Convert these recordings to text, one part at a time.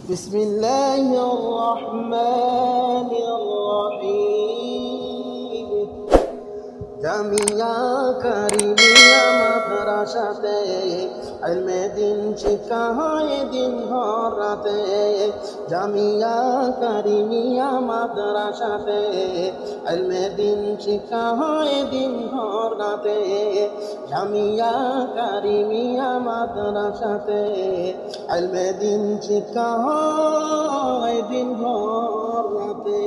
بسم الله الرحمن الرحيم জামিয়া কারিমিয়া মাদ্রাসাতে ইলমে দিন শিক্ষা হয় দিন ভর রাতে। জামিয়া কারিমিয়া মাদ্রাসাতে ইলমে দিন শিক্ষা হয় দিন ভর রাতে। জামিয়া কারিমিয়া মাদ্রাসাতে ইলমে দিন শিক্ষা হয় দিন ভর রাতে।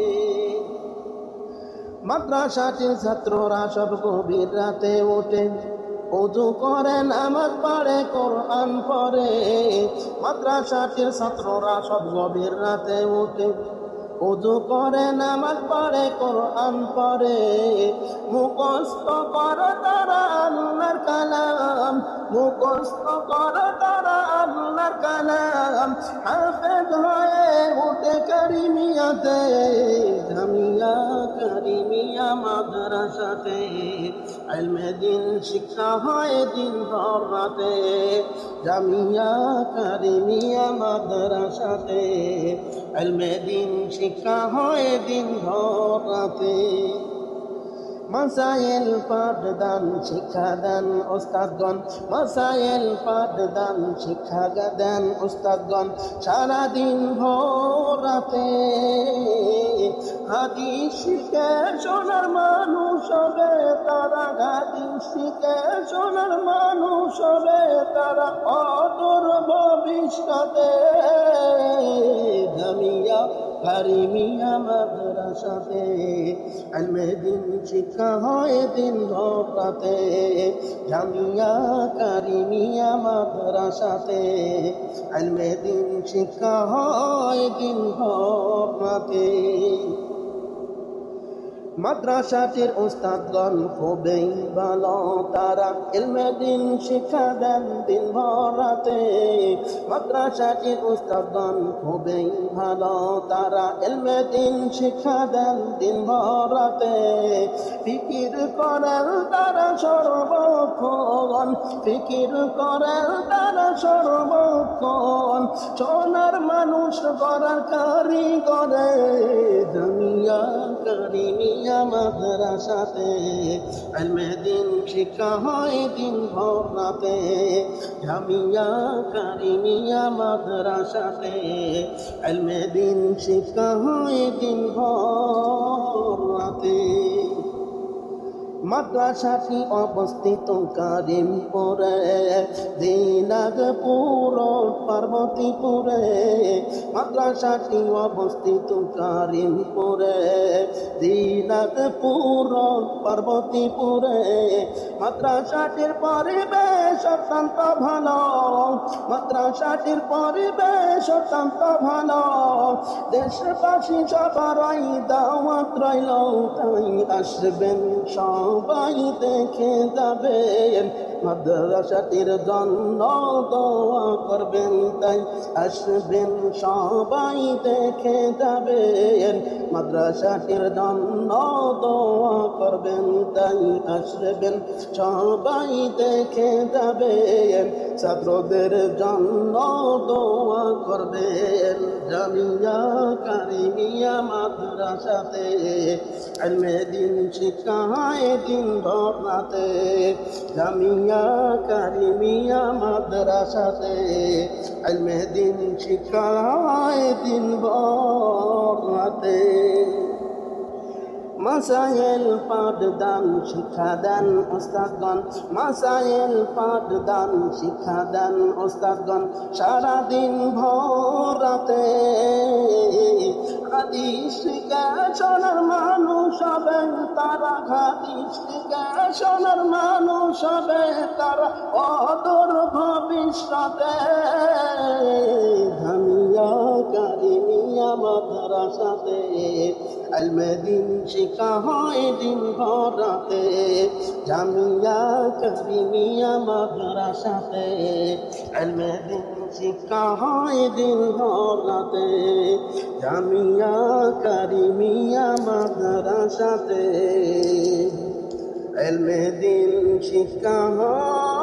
মাদ্রাসাটির ছাত্ররা সব গভীর রাতে ওঠে, ওযু করে নামাজ পড়ে কোরআন পড়ে। মাদ্রাসাটির ছাত্ররা সব গভীর রাতে ওঠে, ওযু করে নামাজ পড়ে কোরআন পড়ে। মুখস্থ করে তারা আল্লাহর কালাম, মুখস্থ করে তারা আল্লাহর কালাম। হাফেজ হয়ে ওঠে কারিমিয়াতে, জামিয়া কারিমিয়া মাদ্রাসাতে ইলমে দিন শিক্ষা হয় দিন ভর রাতে। জামিয়া কারিমিয়া মাদ্রাসাতে ইলমে দিন শিক্ষা হয় দিন ভর রাতে। মাসাইল পাঠদান শিক্ষা দেন ওস্তাদগণ, মাসাইল পাঠদান শিক্ষা দেন ওস্তাদগণ। সারাদিন ভোর রাতে হাদিস শিখে সোনার মানুষ হবে তারা, হাদিস শিখে সোনার মানুষ হবে তারা অদূর ভবিষ্যতে। জামিয়া কারিমিয়া মাদ্রাসাতে ইলমে দিন শিক্ষা হয় দিন ভর রাতে। জামিয়া কারিমিয়া মাদ্রাসাতে ইলমে দিন শিক্ষা হয় দিন ভর রাতে। মাদ্রাসাটির উস্তাদগণ খুবই ভালো তারা, ইলমে দিন শিক্ষা দেন দিন ভর রাতে। মাদ্রাসাটির উস্তাদগণ খুবই ভালো তারা, ইলমে দিন শিক্ষা দেন দিন ভর রাতে। ফিকির করেন তারা সর্বক্ষণ, ফিকির করেন তারা সর্বক্ষণ। সোনার মানুষ গড়ার কারিগরে জামিয়া কারিমিয়া মাদ্রাসাতে ইলমে দিন শিক্ষা হয় দিন ভর রাতে। জামিয়া কারিমিয়া মাদ্রাসাতে ইলমে দিন শিক্ষা হয় দিন ভর রাতে। মাদ্রাসাটি অবস্থিত কারিমপুরে, দিনাজপুর পার্বতীপুরে। মাদ্রাসাটি অবস্থিত কারিমপুরে, দিনাজপুর পার্বতীপুরে। মাদ্রাসাটির পরিবেশ অত্যন্ত ভালো, মাদ্রাসাটির পরিবেশ অত্যন্ত ভালো। দেশবাসী সবারই দাওয়াত রইল, তাই আসবেন সবাই দেখে যাবেন। মাদ্রাসাটির জন্য দোয়া করবেন, তাই আসবেন সবাই দেখে যাবেন। মাদ্রাসাটির জন্য দোয়া করবেন, তাই আসবেন সবাই দেখে যাবেন। ছাত্রদের জন্য দোয়া করবেন। জামিয়া কারিমিয়া মাদ্রাসাতে ইলমে দিন শিক্ষা হয় দিন ভর রাতে। জামিয়া কারিমিয়া মাদ্রাসাতে ইলমে দিন শিক্ষা হয় দিন ভর রাতে। মাসাইল পাঠদান শিক্ষা দেন ওস্তাদগণ, মাসাইল পাঠদান শিক্ষা দেন ওস্তাদগণ। সারাদিন ভোর রাতে হাদিস শিখে সোনার মানুষ হবে তারা, হাদিস শিখে সোনার মানুষ হবে তারা অদূর ভবিষ্যতে। জামিয়া কারিমিয়া মাদ্রাসাতে ইলমে দিন শিক্ষা হয় দিন ভর রাতে। জামিয়া কারিমিয়া মাদ্রাসাতে ইলমে দিন শিক্ষা হয় দিন ভর রাতে। জামিয়া কারিমিয়া মাদ্রাসাতে ইলমে দিন শিক্ষা হয়